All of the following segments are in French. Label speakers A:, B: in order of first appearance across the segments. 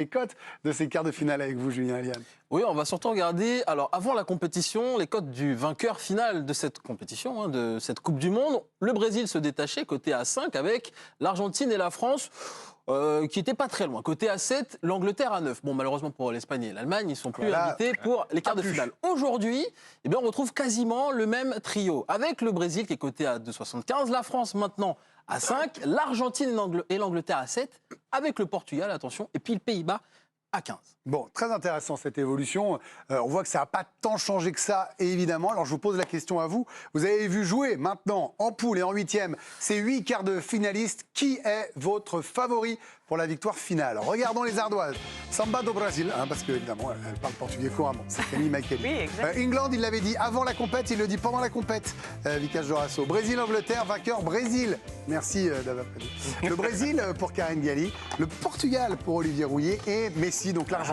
A: les cotes de ces quarts de finale avec vous, Julien Eliane.
B: Oui, on va surtout regarder, alors avant la compétition, les cotes du vainqueur final de cette compétition, de cette Coupe du Monde. Le Brésil se détachait, côté A5, avec l'Argentine et la France, qui n'étaient pas très loin. Côté A7, l'Angleterre à 9. Bon, malheureusement pour l'Espagne et l'Allemagne, ils ne sont plus invités pour les quarts de finale. Aujourd'hui, on retrouve quasiment le même trio, avec le Brésil qui est coté à 2,75, la France maintenant à 5, l'Argentine et l'Angleterre à 7, avec le Portugal, attention, et puis le Pays-Bas à 15.
A: Bon, très intéressant cette évolution. On voit que ça n'a pas tant changé que ça, évidemment. Alors je vous pose la question à vous. Vous avez vu jouer maintenant en poule et en huitième ces 8 quarts de finalistes. Qui est votre favori pour la victoire finale? Regardons les Ardoises. Samba do Brasil, parce qu'évidemment, elle parle portugais couramment. C'est Camille Makelli.
C: Oui, exactement.
A: England, il l'avait dit avant la compète, il le dit pendant la compète. Vicage Dorasso. Brésil-Angleterre, vainqueur Brésil. Merci d'avoir prédit. Le Brésil pour Karine Galli. Le Portugal pour Olivier Rouillet. Et Messi, donc l'Argentine.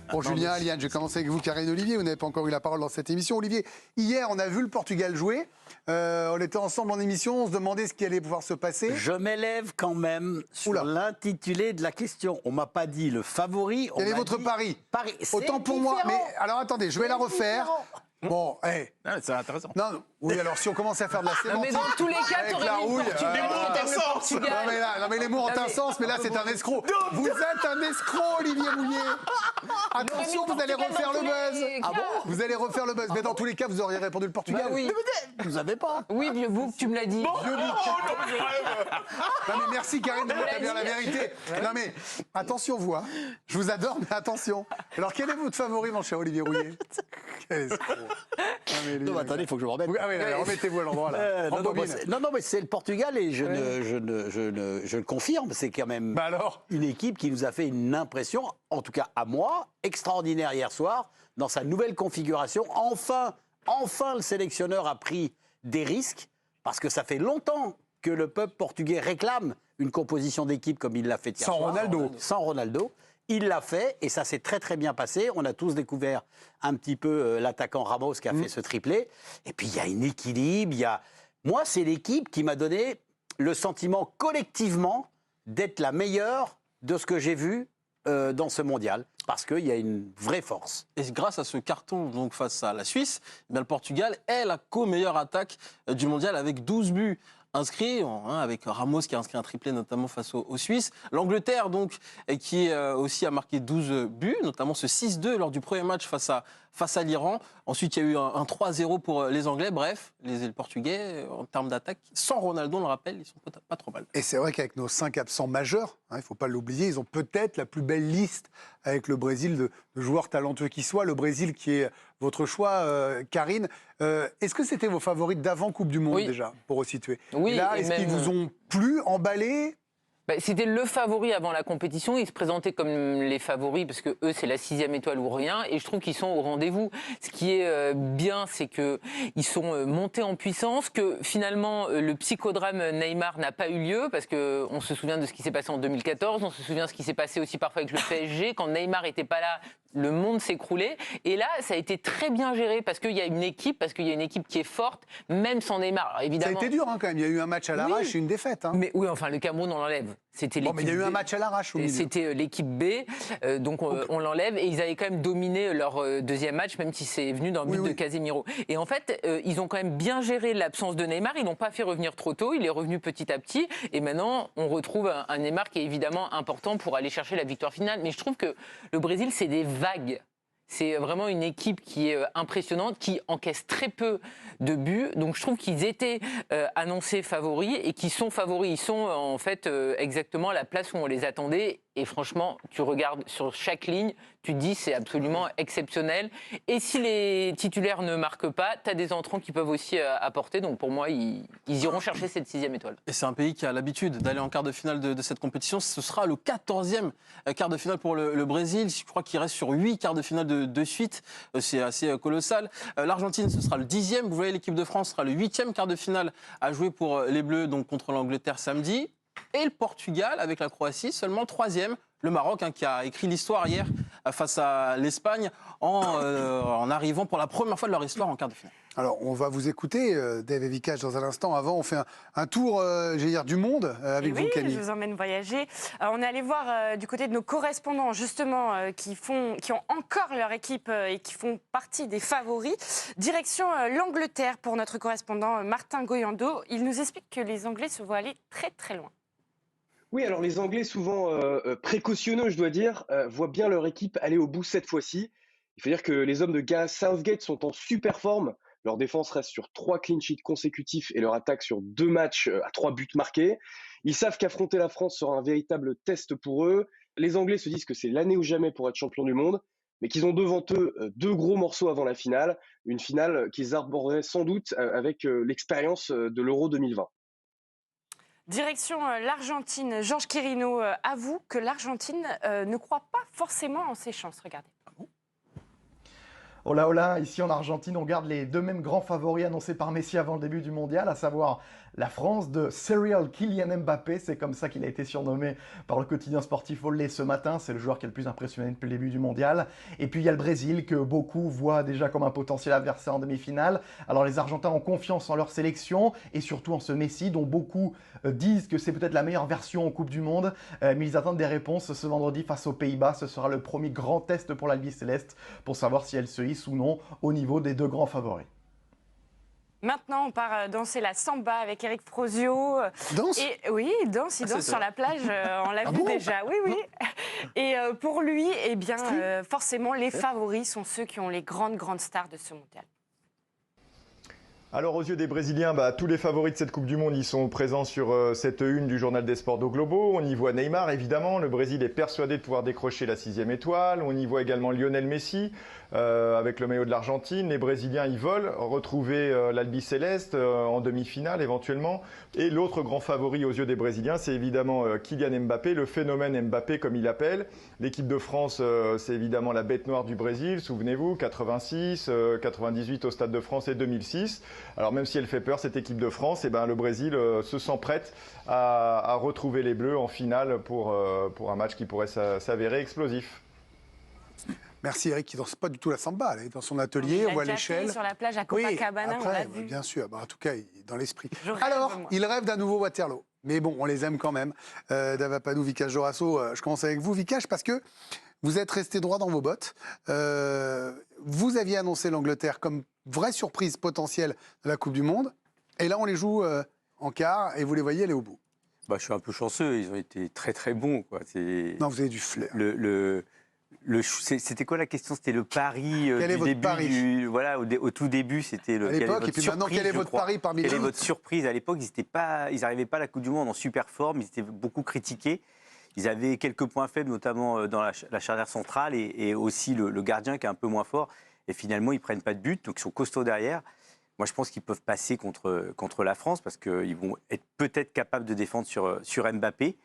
A: Pour Julien Eliane, je vais commencer avec vous, Karine Olivier. Vous n'avez pas encore eu la parole dans cette émission. Olivier, hier, on a vu le Portugal jouer. On était ensemble en émission, on se demandait ce qui allait pouvoir se passer.
D: Je m'élève quand même sur l'intitulé de la question. On m'a pas dit le favori.
A: Quel est votre pari? Autant pour moi. Mais alors attendez, je vais la refaire. Bon,
D: c'est intéressant.
A: Non, oui, alors si on commence à faire de la sémantique...
C: Mais dans tous les cas, tu aurais mis le Portugal.
A: Non, mais les mots ont un sens, mais là, c'est un escroc. Vous êtes un escroc, Olivier Rouillet. Attention, vous allez refaire le buzz.
C: Ah bon?
A: Vous allez refaire le buzz. Mais dans tous les cas, vous auriez répondu le Portugal.
C: Oui.
D: Vous n'avez pas.
C: Oui, vieux bouc, tu me l'as dit.
A: Non, mais merci, Karine, de rétablir la vérité. Non, mais attention, vous. Je vous adore, mais attention. Alors, quel est votre favori, mon cher Olivier Rouillet? Quel escroc.
D: Non, attendez, il faut que je me remette.
A: Ah oui, remettez-vous à l'endroit, là.
D: Non, mais c'est le Portugal et je le confirme. C'est quand même une équipe qui nous a fait une impression, en tout cas à moi, extraordinaire hier soir, dans sa nouvelle configuration. Enfin, le sélectionneur a pris des risques, parce que ça fait longtemps que le peuple portugais réclame une composition d'équipe comme il l'a fait hier soir. Sans Ronaldo. Il l'a fait et ça s'est très très bien passé. On a tous découvert un petit peu l'attaquant Ramos qui a fait ce triplé. Et puis il y a un équilibre. Moi, c'est l'équipe qui m'a donné le sentiment collectivement d'être la meilleure de ce que j'ai vu dans ce mondial. Parce qu'il y a une vraie force.
B: Et grâce à ce carton donc, face à la Suisse, le Portugal est la co-meilleure attaque du mondial avec 12 buts inscrits, avec Ramos qui a inscrit un triplé notamment face aux Suisses. L'Angleterre donc qui aussi a marqué 12 buts, notamment ce 6-2 lors du premier match face à l'Iran. Ensuite, il y a eu un 3-0 pour les Anglais. Bref, les Portugais, en termes d'attaque, sans Ronaldo, on le rappelle, ils sont pas trop mal.
A: Et c'est vrai qu'avec nos 5 absents majeurs, il ne faut pas l'oublier, ils ont peut-être la plus belle liste avec le Brésil de joueurs talentueux qui soient. Le Brésil qui est votre choix, Karine. Est-ce que c'était vos favoris d'avant Coupe du Monde déjà, pour resituer?
C: Oui.
A: Là, est-ce qu'ils vous ont plu, emballé?
C: C'était le favori avant la compétition. Ils se présentaient comme les favoris parce que eux, c'est la 6e étoile ou rien. Et je trouve qu'ils sont au rendez-vous. Ce qui est bien, c'est qu'ils sont montés en puissance, que finalement, le psychodrame Neymar n'a pas eu lieu parce qu'on se souvient de ce qui s'est passé en 2014. On se souvient de ce qui s'est passé aussi parfois avec le PSG. Quand Neymar n'était pas là, le monde s'écroulait. Et là, ça a été très bien géré parce qu'il y a une équipe, qui est forte, même sans Neymar. Alors, évidemment,
A: ça a été dur quand même. Il y a eu un match à l'arrache et une défaite.
C: Mais oui, enfin, le Cameroun, on l'enlève. C'était
A: mais il y a eu un match à l'arrache au milieu.
C: C'était l'équipe B, donc on l'enlève. Et ils avaient quand même dominé leur deuxième match, même si c'est venu d'un but de Casemiro. Et en fait, ils ont quand même bien géré l'absence de Neymar. Ils l'ont pas fait revenir trop tôt. Il est revenu petit à petit. Et maintenant, on retrouve un Neymar qui est évidemment important pour aller chercher la victoire finale. Mais je trouve que le Brésil, c'est des vagues. C'est vraiment une équipe qui est impressionnante, qui encaisse très peu de buts. Donc je trouve qu'ils étaient annoncés favoris et qu'ils sont favoris. Ils sont en fait exactement à la place où on les attendait. Et franchement, tu regardes sur chaque ligne, tu te dis c'est absolument exceptionnel. Et si les titulaires ne marquent pas, tu as des entrants qui peuvent aussi apporter. Donc pour moi, ils iront chercher cette 6e étoile.
B: Et c'est un pays qui a l'habitude d'aller en quart de finale de cette compétition. Ce sera le 14e quart de finale pour le Brésil. Je crois qu'il reste sur 8 quarts de finale de suite. C'est assez colossal. L'Argentine, ce sera le 10e. Vous voyez, l'équipe de France sera le 8e quart de finale à jouer pour les Bleus, donc contre l'Angleterre samedi. Et le Portugal, avec la Croatie, seulement 3e. Le Maroc, qui a écrit l'histoire hier face à l'Espagne en arrivant pour la première fois de leur histoire en quart de finale.
A: Alors, on va vous écouter, Dave et Vikash, dans un instant. Avant, on fait un tour, du monde avec vous, Camille.
E: Je vous emmène voyager. On est allé voir du côté de nos correspondants, justement, qui ont encore leur équipe et qui font partie des favoris. Direction l'Angleterre pour notre correspondant Martin Goyando. Il nous explique que les Anglais se voient aller très, très loin.
F: Oui, alors les Anglais, souvent précautionneux, je dois dire, voient bien leur équipe aller au bout cette fois-ci. Il faut dire que les hommes de Gareth Southgate sont en super forme. Leur défense reste sur 3 clean sheets consécutifs et leur attaque sur 2 matchs à 3 buts marqués. Ils savent qu'affronter la France sera un véritable test pour eux. Les Anglais se disent que c'est l'année ou jamais pour être champion du monde, mais qu'ils ont devant eux 2 gros morceaux avant la finale. Une finale qu'ils arboreraient sans doute avec l'expérience de l'Euro 2020.
E: Direction l'Argentine. Georges Quirino avoue que l'Argentine ne croit pas forcément en ses chances. Regardez.
G: Hola, hola, ici en Argentine, on garde les 2 mêmes grands favoris annoncés par Messi avant le début du mondial, à savoir la France de Serial Kylian Mbappé, c'est comme ça qu'il a été surnommé par le quotidien sportif Olé ce matin, c'est le joueur qui est le plus impressionné depuis le début du mondial. Et puis il y a le Brésil que beaucoup voient déjà comme un potentiel adversaire en demi-finale. Alors les Argentins ont confiance en leur sélection et surtout en ce Messi dont beaucoup disent que c'est peut-être la meilleure version en Coupe du Monde, mais ils attendent des réponses ce vendredi face aux Pays-Bas. Ce sera le premier grand test pour l'Albi Céleste pour savoir si elle se hisse ou non au niveau des 2 grands favoris.
E: Maintenant, on part danser la samba avec Eric Frosio.
A: Danse ?
E: Oui, il danse sur la plage, on l'a vu déjà. Oui, oui. Et pour lui, eh bien, forcément, les favoris sont ceux qui ont les grandes stars de ce mondial.
H: Alors aux yeux des Brésiliens, tous les favoris de cette Coupe du Monde, ils sont présents sur cette une du journal des sports do Globo. On y voit Neymar, évidemment. Le Brésil est persuadé de pouvoir décrocher la 6e étoile. On y voit également Lionel Messi avec le maillot de l'Argentine. Les Brésiliens, ils veulent retrouver l'Albi Céleste en demi-finale éventuellement. Et l'autre grand favori aux yeux des Brésiliens, c'est évidemment Kylian Mbappé, le phénomène Mbappé comme il l'appelle. L'équipe de France, c'est évidemment la bête noire du Brésil, souvenez-vous, 86, 98 au Stade de France et 2006. Alors même si elle fait peur, cette équipe de France, le Brésil se sent prête à retrouver les Bleus en finale pour un match qui pourrait s'avérer explosif.
A: Merci Eric, qui ne danse pas du tout la samba. Il est dans son atelier, on voit l'échelle.
E: Sur la plage à Copacabana,
A: après,
E: on l'a vu.
A: Bien sûr, en tout cas, il est dans l'esprit. Alors, il rêve d'un nouveau Waterloo. Mais bon, on les aime quand même. Dava Padou, Vikash Jorasso, je commence avec vous, Vikash, parce que vous êtes resté droit dans vos bottes. Vous aviez annoncé l'Angleterre comme vraie surprise potentielle de la Coupe du Monde. Et là, on les joue en quart et vous les voyez aller au bout.
I: Je suis un peu chanceux, ils ont été très très bons.
A: Non, vous avez du flair.
I: C'était quoi la question? C'était le pari
A: quel est
I: du
A: votre
I: début
A: pari
I: au tout début, c'était le.
A: À l'époque, et puis maintenant, quel est votre pari parmi les autres?
I: Quelle est votre surprise? À l'époque, ils n'arrivaient pas à la Coupe du Monde en super forme, ils étaient beaucoup critiqués. Ils avaient quelques points faibles, notamment dans la charnière centrale et aussi le gardien qui est un peu moins fort. Et finalement, ils ne prennent pas de but, donc ils sont costauds derrière. Moi, je pense qu'ils peuvent passer contre la France parce qu'ils vont être peut-être capables de défendre sur Mbappé.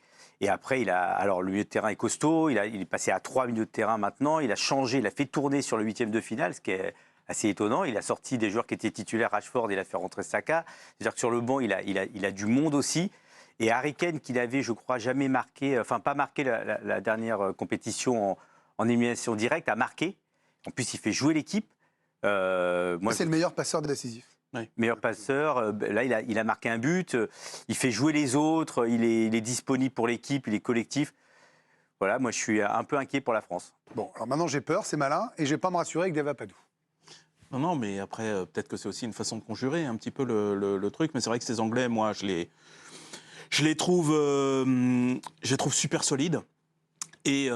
I: Et après, alors le milieu de terrain est costaud, il est passé à 3 milieux de terrain maintenant, il a changé, il a fait tourner sur le 8e de finale, ce qui est assez étonnant. Il a sorti des joueurs qui étaient titulaires, Rashford, il a fait rentrer Saka. C'est-à-dire que sur le banc, il a du monde aussi. Et Harry Kane, qu'il avait, je crois, jamais marqué, enfin pas marqué la dernière compétition en élimination directe, a marqué. En plus, il fait jouer l'équipe.
A: C'est le meilleur passeur décisif.
I: Oui. Meilleur passeur, là il a marqué un but, il fait jouer les autres, il est disponible pour l'équipe, il est collectif. Voilà, moi je suis un peu inquiet pour la France.
A: Bon, alors maintenant j'ai peur, c'est malin, et je ne vais pas me rassurer avec Dava Padou.
B: Non, mais après, peut-être que c'est aussi une façon de conjurer un petit peu le truc, mais c'est vrai que ces Anglais, moi, je les trouve super solides. Et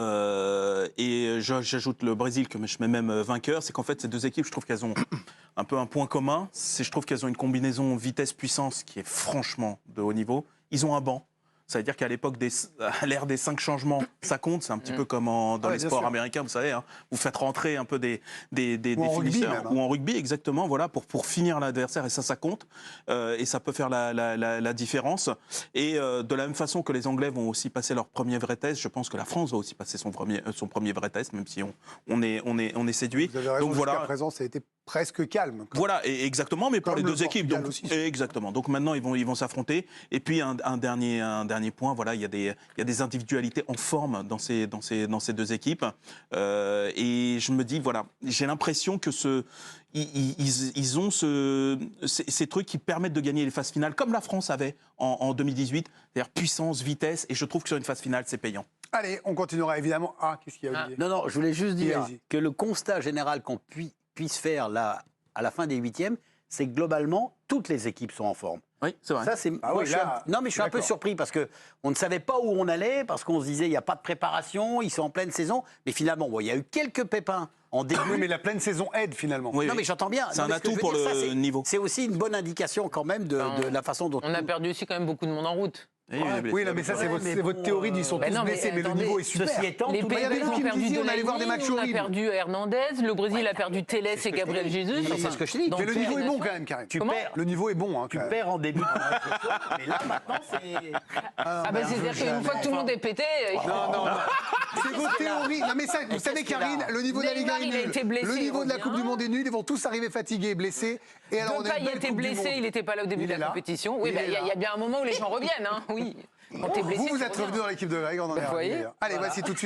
B: j'ajoute le Brésil que je mets même vainqueur, c'est qu'en fait ces 2 équipes, je trouve qu'elles ont un peu un point commun, je trouve qu'elles ont une combinaison vitesse-puissance qui est franchement de haut niveau. Ils ont un banc. Ça veut dire qu'à l'époque, à l'ère des 5 changements, ça compte. C'est un petit peu comme dans les sports américains, vous savez. Hein, vous faites rentrer un peu des finisseurs. Ou en rugby, exactement, voilà, pour finir l'adversaire. Et ça compte. Et ça peut faire la différence. Et de la même façon que les Anglais vont aussi passer leur premier vrai test, je pense que la France va aussi passer son premier vrai test, même si on est séduit.
A: Vous avez raison, donc jusqu'à présent, ça a été presque calme.
B: Voilà, exactement, mais pour les 2 équipes. Donc, exactement. Donc maintenant, ils vont s'affronter. Et puis un dernier
J: dernier point, voilà, il y a des individualités en forme dans ces deux équipes. Et je me dis, voilà, j'ai l'impression que ils ont ces trucs qui permettent de gagner les phases finales, comme la France avait en 2018, c'est-à-dire puissance, vitesse, et je trouve que sur une phase finale, c'est payant.
A: Allez, on continuera évidemment. Ah, qu'est-ce qu'il y a, Olivier ?
D: Non, je voulais juste dire
A: Vas-y.
D: que le constat général qu'on puisse faire là, à la fin des huitièmes, c'est que globalement, toutes les équipes sont en forme.
J: Oui, c'est vrai.
D: Ça, c'est.
A: Ah oui, là,
D: Non, mais je suis un peu
A: d'accord.
D: surpris parce que on ne savait pas où on allait, parce qu'on se disait il n'y a pas de préparation, ils sont en pleine saison. Mais finalement, bon, il y a eu quelques pépins en début.
A: Oui, mais la pleine saison aide finalement.
J: Oui,
D: Non, mais j'entends bien.
J: C'est
D: Non,
J: un
D: mais ce que
J: atout
D: je veux
J: pour
D: dire,
J: le
D: ça,
J: niveau.
D: C'est aussi une bonne indication quand même de la façon dont.
C: On a perdu aussi quand même beaucoup de monde en route.
A: Oui, non, mais ça, c'est votre théorie ils sont
C: Ben
A: tous
C: non, mais
A: blessés, mais le
C: attendez,
A: niveau est super.
D: Ceci étant,
C: Les
D: tout
A: il y avait
C: Pays-Bas
A: d'autres
C: ont
A: qui me
C: perdu
A: disaient, on
C: Delaney,
A: allait voir des matchs
C: on a
A: horribles.
C: perdu Hernandez, le Brésil a perdu Telles et Gabriel Jesus.
D: C'est ce que je te dis.
C: Donc,
A: Mais le niveau est bon quand même, Karim.
D: Tu
C: Comment
D: perds.
A: Le niveau est bon. Hein,
D: Tu
A: quand même.
D: perds en début de mais là maintenant c'est.
C: Ah ben c'est-à-dire qu'une fois que tout le monde est pété...
A: Non. C'est vos théories. Non, mais ça, vous savez, Karine, le niveau de la Liga
C: Neymar,
A: est
C: il a
A: nul.
C: été blessé,
A: Le niveau de la
C: il
A: Coupe
C: revient.
A: du Monde est nul. Ils vont tous arriver fatigués, blessés. Et alors, on a
C: Depay
A: une belle
C: était
A: Coupe du
C: blessé,
A: Monde.
C: il n'était pas là au début
A: Il
C: de
A: est
C: la
A: là.
C: compétition. Oui,
A: Il
C: ben,
A: est
C: il
A: là.
C: y a bien un moment où les gens reviennent, hein, oui. Quand t'es blessé,
A: Vous
C: tu
A: êtes
C: reviens.
A: revenu dans l'équipe de Greg, on en est
C: Vous voyez,
A: ravis, d'ailleurs. Allez, voici tout de suite.